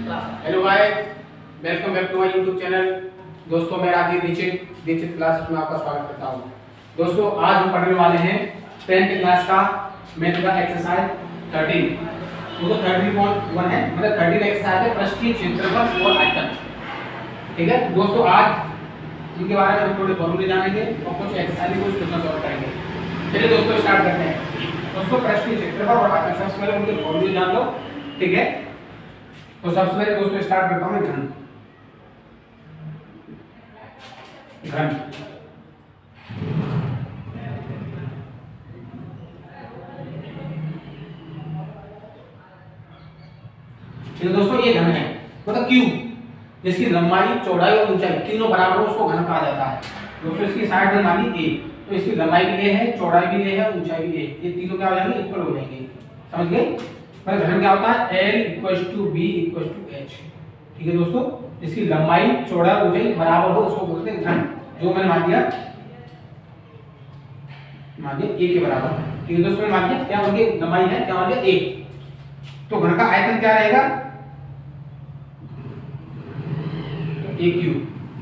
Hello guys, welcome back to my YouTube channel. दोस्तों मैं Rajiv Dixit classes में आपका स्वागत करता हूं। दोस्तों आज हम पढ़ने वाले हैं 10th क्लास का मैथ का एक्सरसाइज 13। वो 13.1 है, मतलब 13 एक्सरसाइज है पृष्ठीय क्षेत्रफल और आयतन। ठीक है दोस्तों, आज इनके बारे में हम थोड़े फॉर्मूले जानेंगे और कुछ एक्सरसाइज कुछ क्वेश्चन सॉल्व करेंगे। चलिए दोस्तों स्टार्ट करते हैं। दोस्तों पृष्ठीय क्षेत्रफल और आयतन, सबसे पहले उनके फॉर्मूले जान लो। ठीक है, तो सबसे पहले दोस्तों स्टार्ट करता हूं मैं घन। तो दोस्तों ये घन है, मतलब क्यूब, जिसकी लंबाई चौड़ाई और ऊंचाई तीनों बराबर हो उसको घन कहा जाता है। दोस्तों इसकी साइड में मानी ए, तो इसकी लंबाई भी ए है, चौड़ाई भी ए है, ऊंचाई भी ए, ये तीनों क्या हो जाएंगे, इक्वल हो जाएंगे। समझ गए? पर घन क्या होता है, L = B = H। ठीक है दोस्तों, इसकी लंबाई चौड़ाई ऊंचाई बराबर हो उसको बोलते हैं घन। जो मैंने मान दिया ए के बराबर। ठीक है दोस्तों, मान दिया क्या होगी, लंबाई है, क्या मान दिया ए। तो घन का आयतन क्या रहेगा, ए क्यूब।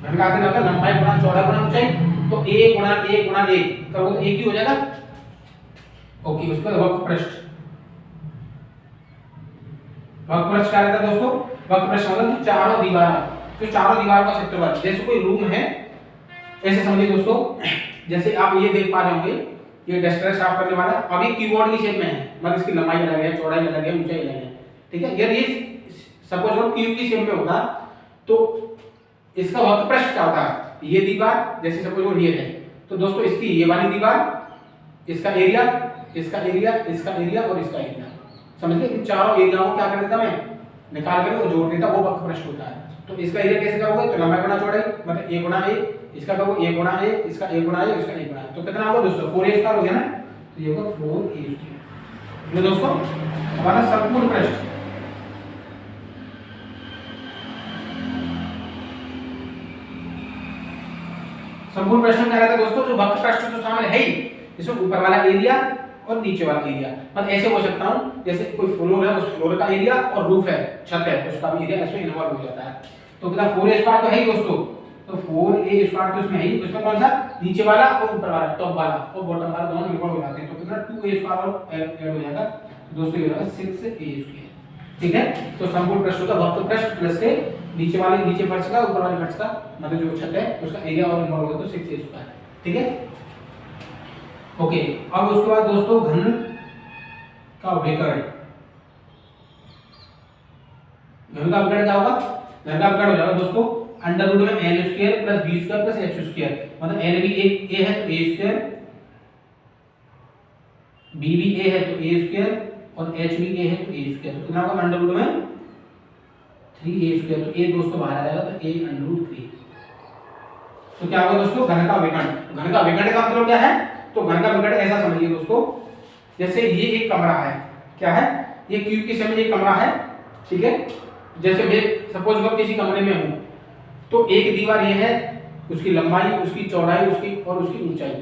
घन का आयतन होता है लंबाई गुणा चौड़ाई गुणा ऊंचाई, तो a गुणा a गुणा a करोगे तो a क्यूब हो जाएगा। ओके, उसके बाद वक्रपृष्ठ। वक्रपृष्ठ क्या रहता है दोस्तों, वक्रपृष्ठ मतलब चारों दीवारों का क्षेत्रफल। जैसे कोई रूम है, ऐसे समझिए दोस्तों, जैसे आप ये देख पा रहे होंगे, ये डस्टर साफ करने वाला अभी कीबोर्ड की शेप में है, मतलब इसकी लंबाई अलग है, चौड़ाई अलग है, ऊंचाई अलग है। ठीक है, यदि सपोज करो क्यूब की शेप में होता तो इसका वक्रपृष्ठ क्या होता है, ये दीवार जैसे सपोज करो ये है, तो दोस्तों इसकी ये वाली दीवार, इसका एरिया, इसका एरिया, इसका एरिया और इसका एरिया। समझ गए? इन चारों एरियाओं को क्या कर देता मैं, निकाल कर जोड़ देता, वो वक्रपृष्ठ होता है। तो इसका एरिया कैसे करोगे, तो लंबाई गुणा चौड़ाई, मतलब a गुणा a, इसका करोगे a गुणा a, इसका a गुणा a, इसका a गुणा a, तो कितना होगा दोस्तों, 4a² हो गया ना, तो ये होगा 4a²। ये दोस्तों हमारा संपूर्ण पृष्ठ। संपूर्ण पृष्ठ में क्या रहता है दोस्तों, जो वक्रपृष्ठ तो शामिल है ही, इसमें ऊपर वाला एरिया और नीचे वाला एरिया। मतलब ऐसे बोल सकता हूं, जैसे कोई फ्लोर है, उस फ्लोर का एरिया और रूफ है, छत है, उसका भी एरिया इसमें इन्वॉल्व हो जाता है। तो कितना 4a² तो है ही दोस्तों, तो 4a² तो इसमें है ही, उसमें कौन सा, नीचे वाला और ऊपर वाला, टॉप वाला और बॉटम वाला दोनों इन्वॉल्व हो जाते हैं। तो कितना 2a² और ऐड हो जाएगा, दोस्तों ये हो जाएगा 6a²। ठीक है, तो संपूर्ण पृष्ठ का वक्रपृष्ठ प्लस के नीचे वाले, नीचे फर्श का, ऊपर वाले फर्श का, मतलब जो छत है उसका एरिया और इन्वॉल्व होगा, तो 6a²। ठीक है, ओके। अब उसके बाद दोस्तों घन का विकर्ण। घन का विकर्ण क्या होगा, घन का विकर्ण हो जाएगा दोस्तों √ में l² + b² + h²। मतलब l भी एक a है तो a², b भी a है तो a² और h भी a है तो a²। तो कितना होगा √ में 3a²। तो a दोस्तों बाहर आ जाएगा, तो a√3। तो क्या होगा दोस्तों, घन का विकर्ण। घन का विकर्ण का मतलब क्या है, तो घन का विकर्ण ऐसा समझिए दोस्तों, जैसे ये एक कमरा है, क्या है, ये क्यूब की शेप में एक कमरा है। ठीक है, जैसे मैं सपोज मैं किसी कमरे में हूं, तो एक दीवार ये है, उसकी लंबाई, उसकी चौड़ाई, उसकी और उसकी ऊंचाई।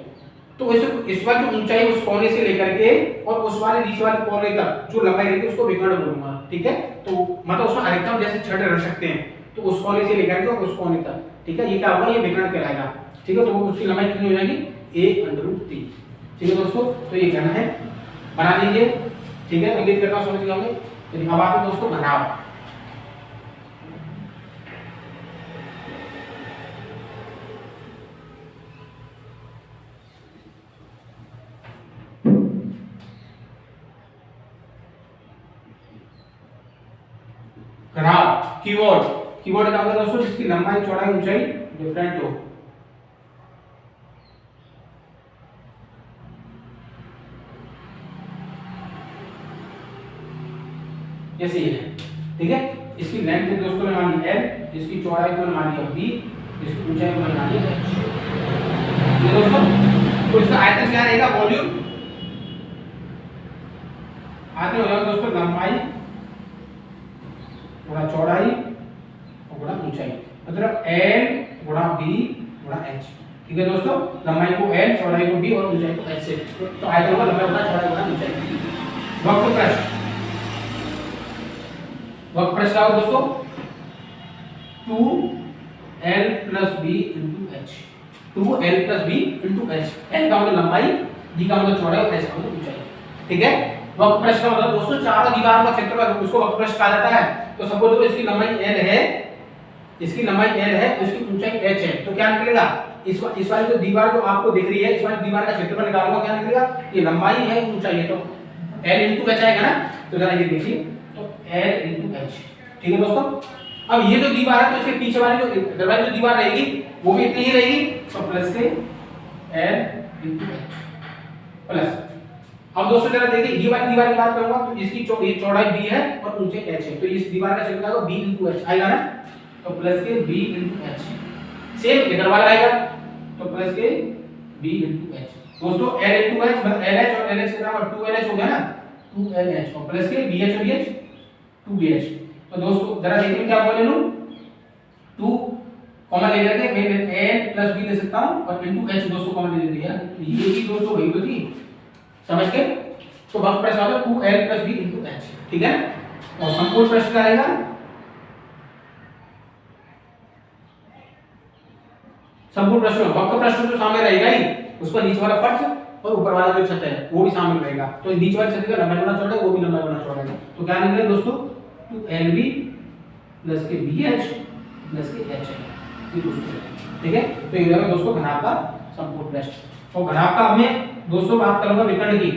तो इस बार जो ऊंचाई उस कोने से लेकर के और उस वाले नीचे वाले कोने तक जो लंबाई रहेगी उसको विकर्ण बोलूंगा। ठीक है, तो मतलब उसमें अधिकतम जैसे छड़ रख सकते हैं, तो उस कोने से लेकर के और उस कोने तक। ठीक है, ये क्या होगा, ये विकर्ण कहलाएगा। ठीक है, तो उसकी लंबाई कितनी हो जाएगी, a√3। ठीक है दोस्तों, तो ये घन है, बना लीजिए। ठीक है, अंकित करता हूं, समझ गए होंगे। चलिए अब आते हैं दोस्तों घनाभ। घनाभ कीवर्ड क्या होता है दोस्तों, जिसकी लंबाई चौड़ाई ऊंचाई डिफरेंट हो। जैसे ये है। ठीक है, इसकी लेंथ दोस्तों मैंने मान ली l, इसकी चौड़ाई को मैंने मान लिया b, इसकी ऊंचाई को मैंने मान लिया h। ये दोस्तों, तो इसका आयतन क्या रहेगा, वॉल्यूम। आयतन हो जाएगा दोस्तों लंबाई गुणा चौड़ाई और गुणा ऊंचाई, मतलब l गुणा b गुणा h। ठीक है दोस्तों, लंबाई को l, चौड़ाई को b और ऊंचाई को h से। तो आयतन होगा लंबाई गुणा चौड़ाई गुणा ऊंचाई। वक्रपृष्ठ वक्र पृष्ठ का दोस्तों 2l + b × h, 2l + b × h। l का मतलब लंबाई, d का मतलब चौड़ाई और h का मतलब ऊंचाई। ठीक है, वक्र पृष्ठ का मतलब दोस्तों चारों दीवारों का क्षेत्रफल, उसको वक्र पृष्ठ कहा जाता है। तो सपोज इसकी लंबाई l है, इसकी लंबाई l है, इसकी ऊंचाई h है, तो क्या निकलेगा, इस वाली जो दीवार जो आपको दिख रही है, इस वाली दीवार का क्षेत्रफल निकालूंगा, क्या निकलेगा, ये लंबाई है, ऊंचाई है, तो l × h आएगा ना। तो जरा ये देखिए, तो l × h। ठीक है दोस्तों, अब ये जो दीवार है, तो इसके पीछे वाली जो इधर वाली जो दीवार रहेगी वो भी इतनी ही रहेगी, तो प्लस के l × h प्लस। अब दोस्तों जरा देखिए, ये वाली दीवार की बात करूंगा, तो इसकी चौड़ाई b है और ऊंचाई h है, तो इस दीवार का क्षेत्रफल आएगा b × h आएगा ना, तो प्लस के b × h। सेम इधर वाला आएगा, तो प्लस के b × h। दोस्तों l × h मतलब lh और lh कितना होगा, 2lh हो गया ना, 2lh और प्लस के bh और bh 2bh। तो दोस्तों जरा देखिए क्या बोले लूं, 2 कॉमन ले करके मैं n + b ले सकता हूं और * h दोस्तों कॉमन ले लिया, ये भी दोस्तों वही तो थी, समझ के। तो वक्र पृष्ठ होगा 2l + b × h। ठीक है, और संपूर्ण पृष्ठ का रहेगा, संपूर्ण पृष्ठ में वक्र पृष्ठ जो सामने रहेगा ही, उसका नीचे वाला फर्श और ऊपर वाला जो छत है वो भी शामिल रहेगा, तो नीचे वाली छत का लंबाई गुना चौड़ाई, वो भी लंबाई गुना चौड़ाई है। तो क्या निकलेगा दोस्तों, 2lb + के bh + के h ये दोस्तों। ठीक है, तो ये रहा दोस्तों घनाभ का संपूर्ण पृष्ठ। और घनाभ का हमें दोस्तों बात करूंगा विकर्ण की,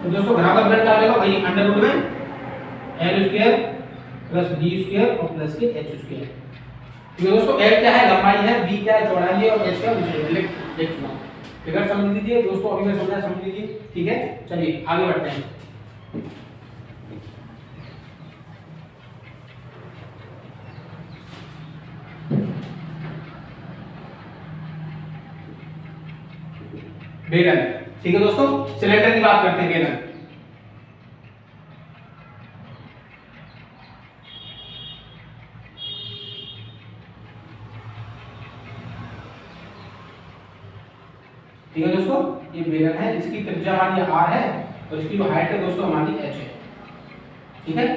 तो दोस्तों घनाभ का विकर्ण क्या होगा भाई, अंडर रूट में l² + d² और प्लस के h²। ये दोस्तों l क्या है, लंबाई है, b क्या है, चौड़ाई है, और h क्या है, ऊंचाई है। लिखना फिगर समझ लीजिए दोस्तों, अभी मैं समझा समझ लीजिए। ठीक है, चलिए आगे बढ़ते हैं। बेलन। ठीक है दोस्तों, सिलेंडर की बात करते हैं, बेलन। ठीक है दोस्तों, ये बेलन है, इसकी त्रिज्या हमारी r है और इसकी जो हाइट है दोस्तों हमारी h है। ठीक है,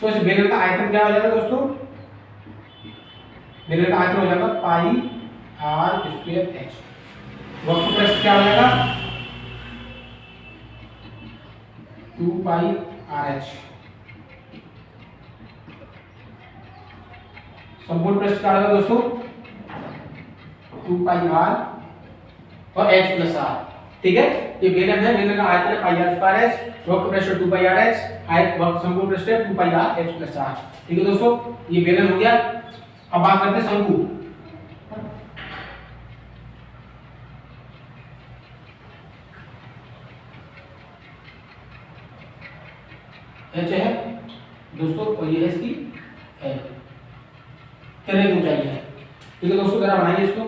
तो इस बेलन का आयतन क्या हो जाएगा दोस्तों, बेलन का आयतन हो जाएगा πr² h। वक्र पृष्ठ क्या हो जाएगा, 2πrh। संपूर्ण पृष्ठ क्या होगा दोस्तों, 2πr और h + r। ठीक है, ये बेलन है, बेलन का आयतन πr²h, वक्र पृष्ठ 2πrh, वक्र संपूर्ण पृष्ठ 2πrh + r। ठीक है दोस्तों, ये बेलन हो गया। अब बात करते हैं शंकु। h है दोस्तों, और ये है इसकी l, कितनी ऊंचाई है। ठीक है दोस्तों, जरा बनाइए इसको।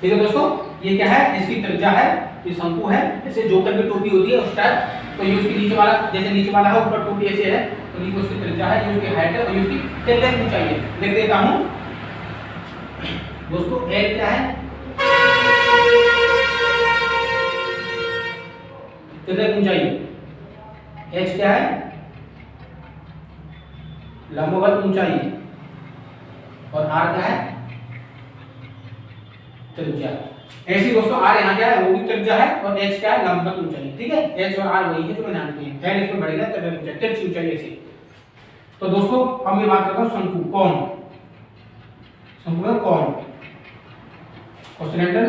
ठीक है दोस्तों, ये क्या है, इसकी त्रिज्या है, ये शंकु है, जैसे जोकर की टोपी होती है उस टाइप। तो ये उसके नीचे वाला, जैसे नीचे वाला है ऊपर टोपी ऐसे है, तो ये उसकी त्रिज्या है, ये उसकी हाइट है और ये उसकी कितनी ऊंचाई है। लिख देता हूं दोस्तों, l क्या है, कितनी ऊंचाई, h क्या है, लंबवत ऊंचाई, और r क्या है, त्रिज्या। ऐसी दोस्तों r यहाँ क्या है, वो भी त्रिज्या है, और h क्या है, लंबवत ऊंचाई। ठीक है, h और r वही है जो मैंने नाम दिए हैं, इसमें बढ़ेगा त्रिज्या ऊंचाई, तिरछी ऊंचाई ऐसी। तो दोस्तों अब मैं बात करता हूँ शंकु, कौन, शंकु है कौन, और सिलेंडर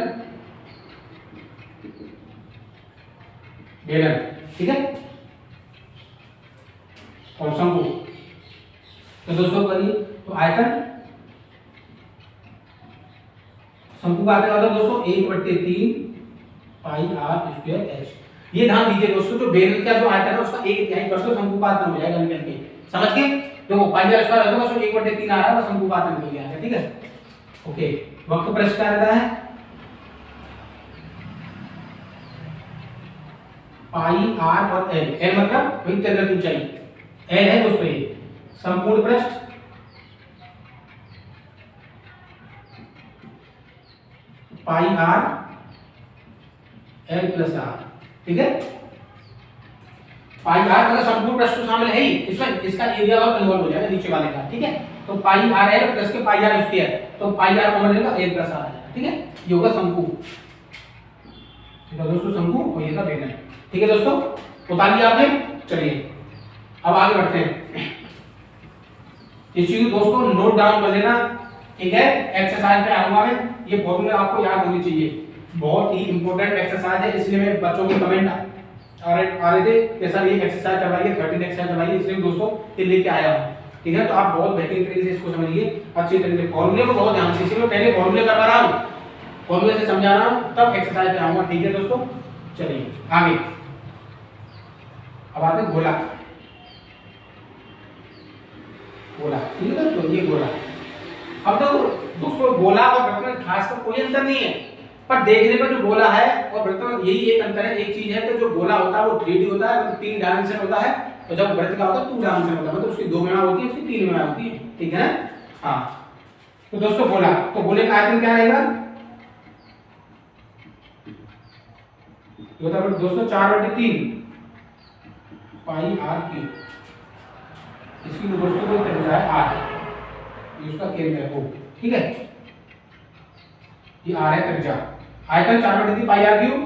बेलन। ठीक है, और शंकु। तो दोस्तों करिए, तो आयतन शंकु का आयतन होता है दोस्तों 1/3 πr² h। ये ध्यान दीजिए दोस्तों, जो बेलन का जो आयतन है उसका 1/3 कर दो, शंकु का आयतन हो जाएगा निकल के। समझ गए, देखो πr² होता है, उसमें 1/3 आ रहा है, शंकु का आयतन निकल गया। ठीक है, ओके। वक्र पृष्ठ क्या रहता है, पाई आर और एल, एल मतलब वही त्रिज्या ऊंचाई, एल है दोस्तों ये। संपूर्ण पृष्ठ pi R L plus are, ठीक है। पाई आर मतलब संपूर्ण पृष्ठ तो शामिल है ही इसमें, इसका एरिया और कन्वर्ट हो जाएगा नीचे वाले का, ठीक है। तो पाई आर एल प्लस के पाई आर स्क्वायर, तो पाई आर कॉमन लेगा एल प्लस आर आ जाएगा, ठीक है। ये होगा शंकु, ठीक है दोस्तों, शंकु और ये का बेलन, ठीक है दोस्तों, उतार लिया आपने। चलिए अब आगे बढ़ते हैं। इस चीज को दोस्तों नोट डाउन कर लेना, ठीक है। एक्सरसाइज पे आऊंगा मैं, ये फॉर्मूले आपको याद होनी चाहिए, बहुत ही इंपॉर्टेंट एक्सरसाइज है, इसलिए मैं बच्चों के कमेंट आ रहे थे कि सर ये एक्सरसाइज करवाइए, 13 एक्सरसाइज करवाइए, इसलिए दोस्तों ये लेके आया हूं, ठीक है। तो आप बहुत बेहतरीन तरीके से इसको समझिए, अच्छी तरीके से फॉर्मूले को बहुत ध्यान से, इसलिए पहले फॉर्मूले करवा रहा हूं, फॉर्मूले से समझा रहा हूं, तब एक्सरसाइज पे आऊंगा, ठीक है दोस्तों। चलिए आगे अब आते हैं गोला, गोला, ठीक है दोस्तों, ये गोला। अब तो दोस्तों गोला और वृत्त में खास कर कोई अंतर नहीं है, पर देखने में जो गोला है और वृत्त में यही एक अंतर है, एक चीज है कि जो गोला होता है वो 3D होता है, मतलब 3 डायमेंशन होता है, और जब वृत्त का होता है 2 डायमेंशन होता है, मतलब उसकी 2 गुणा होती है, उसकी 3 गुणा होती है, ठीक है ना। हाँ तो दोस्तों गोला, तो गोले का आयतन क्या रहेगा, होता है दोस्तों 4/3 पाई आर क्यूब, इसकी दोस्तों को त्रिज्या है आर, ये उसका केंद्र है ओ, ठीक है, ये आर है त्रिज्या, आयतन 4/3 पाई आर क्यूब,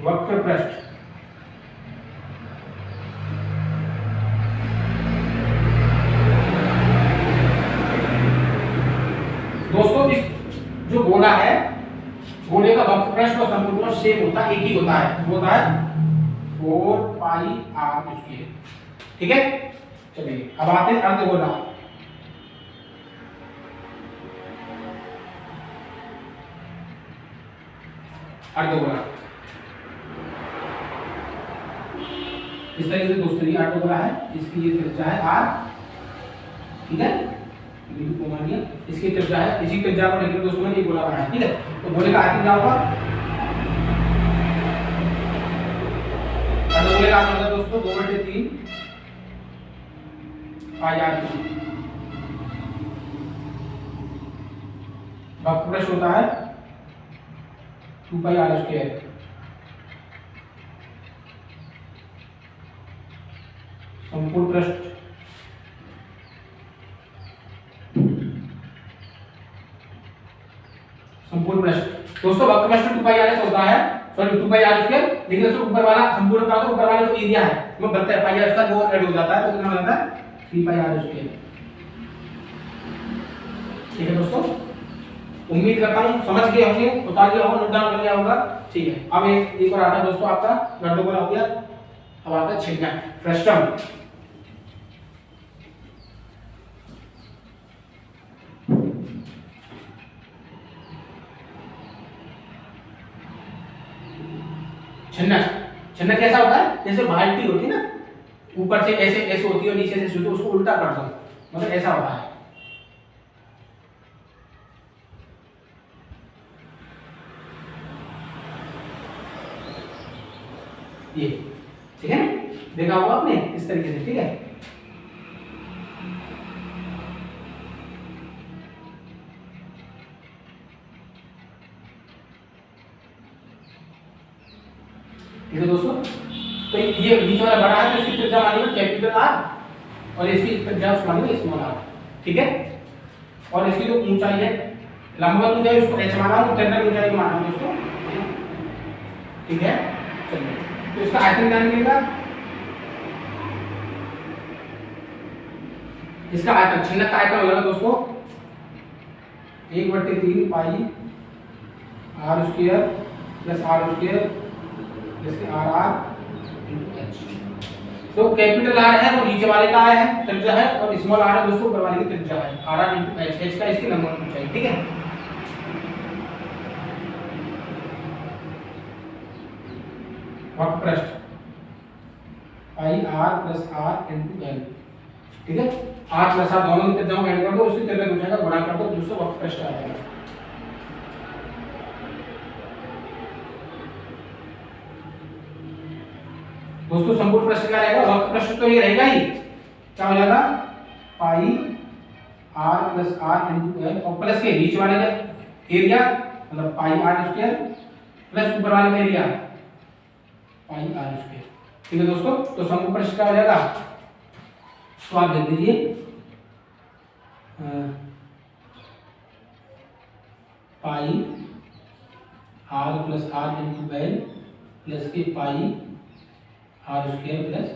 वक्र पृष्ठ दोस्तों, इस जो गोला है, गोले का वक्र पृष्ठ और संपूर्ण पृष्ठ सेम होता है, एक ही होता है, वो होता है 4 पाई आर स्क्वायर, ठीक है। चलिए अब आते हैं अर्धगोला, अर्धगोला इस तरीके से दोस्तों ये अर्धगोला है, इसकी ये त्रिज्या है r, ठीक है, बिंदु को मान लिया, इसकी त्रिज्या है, इसी त्रिज्या को लेकर दोस्तों मैंने ये गोला बनाया, ठीक है। तो गोले का आयतन क्या होगा, अर्धगोले का आयतन होगा दोस्तों 2/3 पाई आर क्यूब, वक्र पृष्ठ होता है 2 पाई आर स्क्वायर, संपूर्ण पृष्ठ संपूर्ण पृष्ठ दोस्तों, वक्र पृष्ठ 2 पाई आर होता है, सॉरी 2 पाई आर स्क्वायर, लेकिन दोस्तों ऊपर वाला संपूर्ण का, तो ऊपर वाला जो एरिया है वो बढ़ता है पाई आर स्क्वायर, वो ऐड हो जाता है, तो कितना हो जाता है 3 पाई आर स्क्वायर, ठीक है दोस्तों। उम्मीद करता हूं समझ गए होंगे, उतार लिया होगा, नोट डाउन कर लिया होगा, ठीक है। अब एक और आता है दोस्तों आपका गर्दगोला हो गया, अब आता है छिन्ना फ्रस्टम, छिन्ना, छिन्ना कैसा होता है, जैसे बाल्टी होती है ना, ऊपर से ऐसे ऐसे होती है और नीचे से होती है, उसको उल्टा कर दो, मतलब ऐसा होता है, ये, ठीक है, देखा होगा आपने इस तरीके से, ठीक है। ठीक है दोस्तों, तो ये बीच वाला बड़ा है, तो इसकी त्रिज्या मानिए कैपिटल आर और इसकी त्रिज्या मानिए स्मॉल आर, ठीक है। और इसकी जो ऊंचाई है, लंबवत ऊंचाई उसको h माना हूं, उत्तरीय ऊंचाई को माना हूं दोस्तों, ठीक है। चलिए तो इसका आयतन क्या निकलेगा, इसका आयतन, छिन्नक का आयतन होगा दोस्तों 1/3 pi R square plus R square जैसे आर आर इंटू एच, तो कैपिटल आर है वो नीचे वाले का है त्रिज्या है, और स्मॉल आर है दोस्तों ऊपर वाले की त्रिज्या है, R R into H, H का इसकी लंबवत ऊंचाई, ठीक है। वक्र पृष्ठ pi R plus R into L, ठीक है, आर प्लस आर दोनों की त्रिज्याओं को ऐड कर दो, उसकी त्रिज्या ऊंचाई का गुणा कर दो, दोस्तों वक्र पृष्ठ आ जाएगा। दोस्तों संपूर्ण पृष्ठ क्या रहेगा, वक्र पृष्ठ तो ये रहेगा ही, क्या हो जाएगा pi R plus R into L, और प्लस के बीच वाले का एरिया मतलब पाई आर स्क्वायर प्लस ऊपर वाले का एरिया पाई आर स्क्वायर। ठीक है दोस्तों, तो समकोण प्रश्न क्या हो जाएगा, तो आप लिख दीजिए pi R plus R into L plus के pi R square plus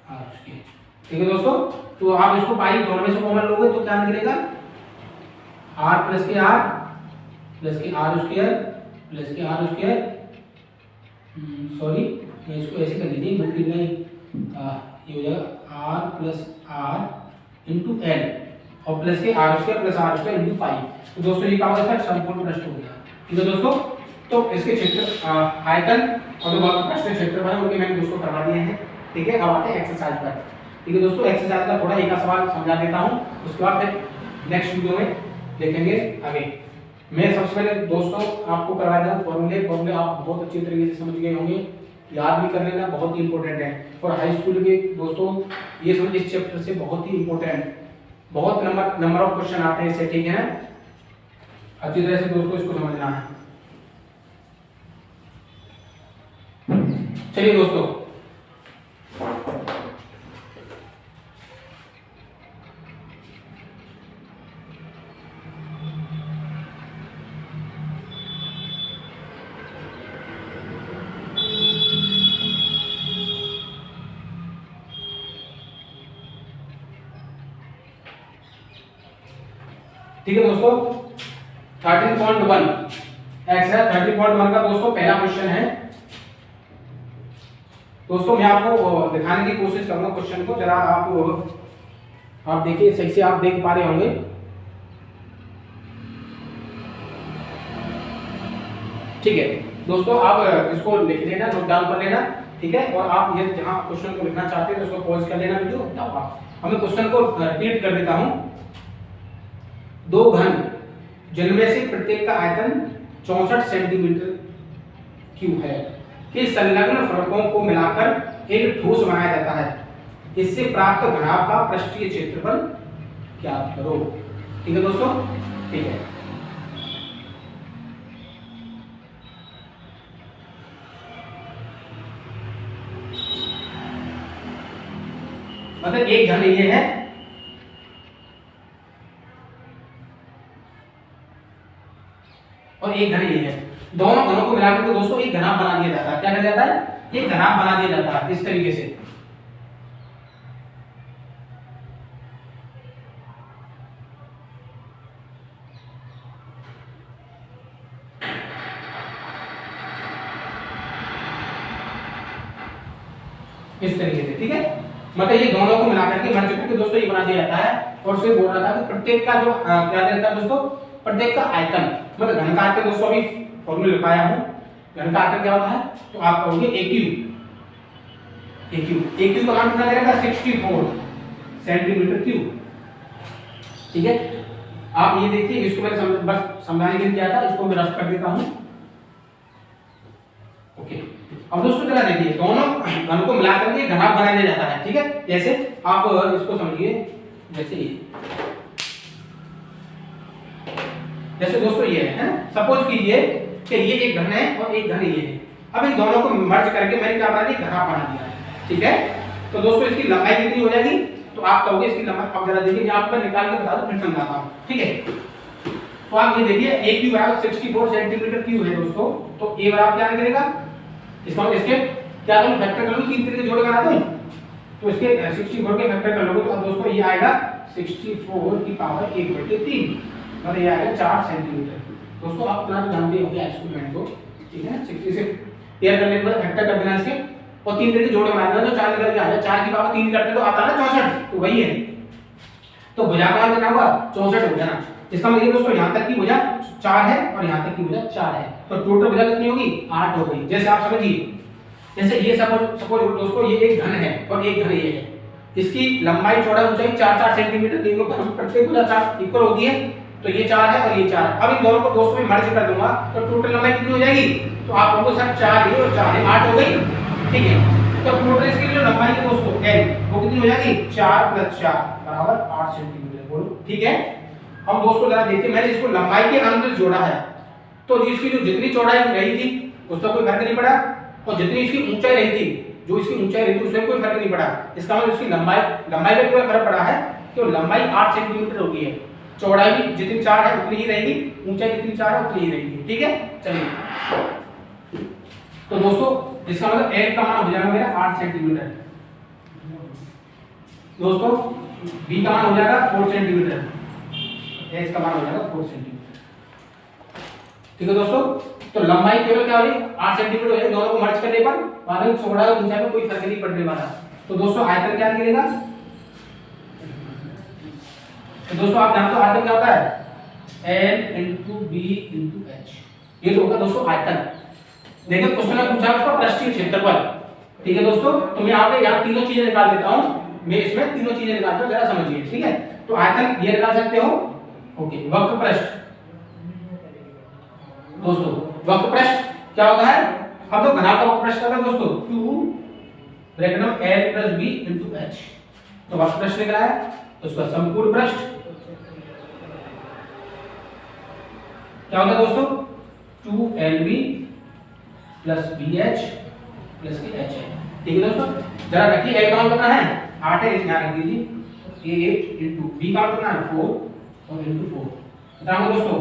R square. ठीक है दोस्तों, तो आप इसको पाई दोनों में से कॉमन लोगे तो क्या निकलेगा, R plus K R square plus K R square, sorry इसको ऐसे कर लीजिए मल्टीप्लाई, ये हो जाएगा R plus R into L और plus K R square into pi. तो दोस्तों ये क्या होगा, इसका संपूर्ण प्रश्न हो गया। ठीक है दोस्तों, तो इसके क्षेत्र आयतन और जो प्रश्न क्षेत्रफल है उनके मैंने दोस्तों करवा दिए हैं। ठीक है, अब आते हैं एक्सरसाइज पर। ठीक है दोस्तों, एक्सरसाइज का थोड़ा एक सवाल समझा देता हूँ, उसके बाद फिर नेक्स्ट वीडियो में देखेंगे आगे। मैं सबसे पहले दोस्तों आपको करवा दूँ फॉर्मूले आप बहुत अच्छी तरीके से समझ गए होंगे, याद भी कर लेना, बहुत ही इंपॉर्टेंट है। और हाई स्कूल के दोस्तों ये समझ इस चैप्टर से बहुत ही इंपॉर्टेंट, बहुत नंबर ऑफ क्वेश्चन आते हैं इससे। ठीक है ना, अच्छी तरह से दोस्तों इसको समझना है। चलिए दोस्तों, ठीक है दोस्तों 13.1 एक्सरसाइज 13.1 का दोस्तों पहला क्वेश्चन है। दोस्तों मैं आपको दिखाने की कोशिश करूंगा क्वेश्चन को, जरा आप देखिए, सही से आप देख पा रहे होंगे। ठीक है दोस्तों, आप इसको लिख लेना, नोट डाउन कर लेना। ठीक है, और आप ये जहां क्वेश्चन को लिखना चाहते हैं तो उसको पॉज कर लेना वीडियो, तब आप हमें क्वेश्चन को रिपीट कर देता हूं। दो घन जिनमें से प्रत्येक का आयतन 64 सेंटीमीटर क्यूब है के संलग्न फलकों को मिलाकर एक ठोस बनाया जाता है, इससे प्राप्त घनाभ का पृष्ठीय क्षेत्रफल ज्ञात करो। ठीक है दोस्तों, ठीक है। मतलब एक घन ये है और एक घन ये है, दोनों घनों को मिलाकर के दोस्तों एक घनाभ बना दिया जाता है। क्या कर जाता है, एक घनाभ बना दिया जाता है इस तरीके से। इस तरीके से, ठीक है, मतलब ये दोनों को मिलाकर के मर्ज करके दोस्तों ये बना दिया जाता है। और उससे बोल रहा था कि प्रत्येक का जो क्या रहता है दोस्तों, प्रत्येक का आयतन, मतलब घन का आयतन दोस्तों अभी फॉर्मूला लिखाया हूं, घन का आयतन क्या होता है, तो आप कहोगे AQ का मान कितना रहेगा, 64 सेंटीमीटर क्यूब। ठीक है, आप ये देखिए, इसको मैंने बस समझाने के लिए किया था, इसको मैं रफ कर देता हूं। ओके, अब दोस्तों जरा देखिए, दोनों घन को मिलाकर के घनाभ बना दिया जाता है। ठीक है, जैसे आप इसको समझिए, जैसे दोस्तों ये है ना, सपोज कीजिए कि ये एक घन है और एक घन ये है। अब इन दोनों को मर्ज करके मैंने क्या बना दिया, घनाभ बना दिया है। ठीक है, तो दोस्तों इसकी लंबाई कितनी हो जाएगी, तो आप कहोगे इसकी लंबाई, अब जरा देखिए, मैं आपको निकाल के बता दूं, फिर समझाता हूं। ठीक है, तो आप ये देखिए, AQ बराबर 64 सेंटीमीटर क्यूब है दोस्तों, तो A बराबर क्या निकलेगा, इसके क्या करूं, फैक्टर कर लूं, 3 तरीके जोड़ बना दूं, तो इसके 64 के फैक्टर कर लोगे तो अब दोस्तों ये आएगा 64 की पावर 1/3, मतलब ये आएगा 4 सेंटीमीटर। दोस्तों आप इतना तो जानते होंगे एक्सपेरिमेंट को। ठीक है, 60 से पेयर करने के बाद फैक्टर कर देना इसके, और 3 तरीके जोड़ बना देना, तो 4 निकल के आ जाए, 4 की पावर 3 करते तो आता ना 64, तो वही है। तो भुजा का मान कितना हुआ, 64 हो जाना। इसका मतलब दोस्तों यहाँ तक की भुजा 4 है और यहाँ तक की भुजा 4 है, तो टोटल भुजा कितनी होगी, 8 हो गई। जैसे आप समझिए, जैसे ये सपोज दोस्तों ये एक घन है और एक घन ये है, इसकी लंबाई चौड़ाई ऊंचाई 4-4 सेंटीमीटर की, प्रत्येक भुजा 4 इक्वल होती है, तो ये 4 है और ये 4 है। अब इन दोनों को दोस्तों में मर्ज कर दूंगा तो टोटल लंबाई कितनी हो जाएगी, तो आप लोगों सर 4 ये और 4 है, 8 हो गई। ठीक है, तो टोटल इसकी जो लंबाई है दोस्तों L वो कितनी हो जाएगी, 4 + 4 बराबर 8 सेंटीमीटर। बोलो ठीक है। अब दोस्तों जरा देखिए, मैंने इसको लंबाई के अनुसार जोड़ा है, तो इसकी जो जितनी चौड़ाई रही थी उसका कोई फर्क नहीं पड़ा, और जितनी इसकी ऊंचाई रही थी, जो इसकी ऊंचाई रही थी उसमें कोई फर्क नहीं पड़ा। इसका मतलब इसकी लंबाई में कोई फर्क पड़ा है कि लंबाई 8 सेंटीमीटर हो गई है, चौड़ाई भी जितनी 4 है उतनी ही रहेगी, ऊंचाई जितनी 4 है उतनी ही रहेगी। ठीक है, चलिए तो दोस्तों इसका मतलब एल का मान हो जाएगा मेरा 8 सेंटीमीटर। दोस्तों बी का मान हो जाएगा 4 सेंटीमीटर, एच का मान हो जाएगा 4 सेंटीमीटर। ठीक है दोस्तों, तो लंबाई केवल क्या होगी 8 सेंटीमीटर हो जाएगी, दोनों को मर्ज करने पर वहां पे चौड़ाई और ऊंचाई में कोई फर्क नहीं पड़ने वाला। तो दोस्तों आयतन क्या निकलेगा, तो दोस्तों आप जानते हो आयतन क्या होता है, L × B × H, ये तो होगा दोस्तों आयतन। देखिए क्वेश्चन में पूछा उसका पृष्ठीय क्षेत्रफल। ठीक है दोस्तों, तो मैं आपको यहाँ तीनों चीजें निकाल देता हूँ, मैं इसमें तीनों चीजें निकालता हूँ, जरा समझिए। ठीक है, तो आयतन ये निकाल सकते हो। ओके, वक्र पृष्ठ दोस्तों, वक्र पृष्ठ क्या होता है, हम तो घनाभ का वक्र पृष्ठ करते हैं दोस्तों, 2 ब्रैकेट में L + B × H, तो वक्र पृष्ठ निकला है। उसका संपूर्ण पृष्ठ क्या होता है दोस्तों, 2LB + BH + KH। ठीक है दोस्तों, जरा रखिए L का मान कितना है 8 है, ध्यान रख दीजिए 8 × B का मान कितना है 4 और × 4 कितना होगा दोस्तों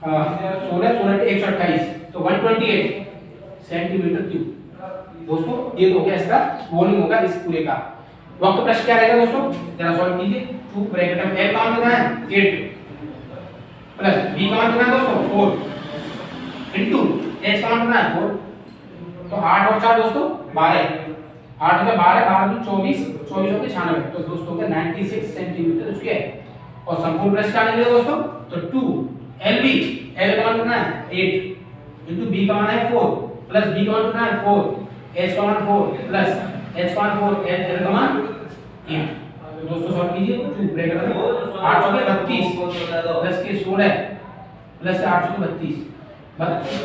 16 16 128, तो 128 सेंटीमीटर क्यूब। दोस्तों ये तो हो गया इसका वॉल्यूम होगा इस पूरे का। वक्र पृष्ठ क्या रहेगा दोस्तों, जरा सॉल्व कीजिए। 2 ब्रैकेट में L का मान कितना है 8 प्लस B का मान कितना है दोस्तों 4 इनटू H का मान कितना है 4, तो 8 और 4 दोस्तों 12, 8 का 12 12 में 24 24 होके 96, तो दोस्तों का 96 सेंटीमीटर स्क्वायर। और संपूर्ण पृष्ठ क्या निकलेगा दोस्तों, तो 2LB, L का मान कितना है 8 इनटू B का मान है 4 प्लस B का मान कितना है 4, H का मान 4 प्लस H का मान 4, L का मान 8। तो दोस्तों सॉल्व कीजिए, 2 ब्रैकेट में 8 होके 32 प्लस के 16 प्लस के 8 होके 32,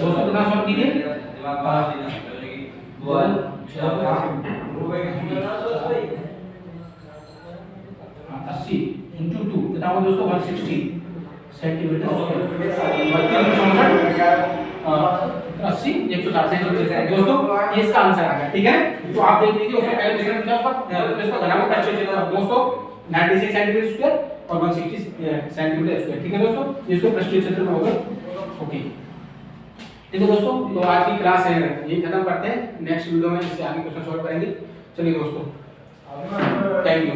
दोस्तों कितना सॉल्व कीजिए 80 इनटू 2 कितना होगा दोस्तों 160 सेंटीमीटर स्क्वायर। 80 160 सेंटीमीटर दोस्तों, ये इसका आंसर आ गया। ठीक है, तो आप देख लीजिए उसमें कैलकुलेशन किया उसका इसका घनाभ का पृष्ठीय क्षेत्रफल दोस्तों 96 सेंटीमीटर स्क्वायर और 160 सेंटीमीटर स्क्वायर। ठीक है दोस्तों, इसको पृष्ठीय क्षेत्रफल होगा। ओके, ठीक है दोस्तों, तो आज की क्लास है ये खत्म करते हैं, नेक्स्ट वीडियो में इससे आगे क्वेश्चन सॉल्व करेंगे। चलिए दोस्तों, थैंक यू।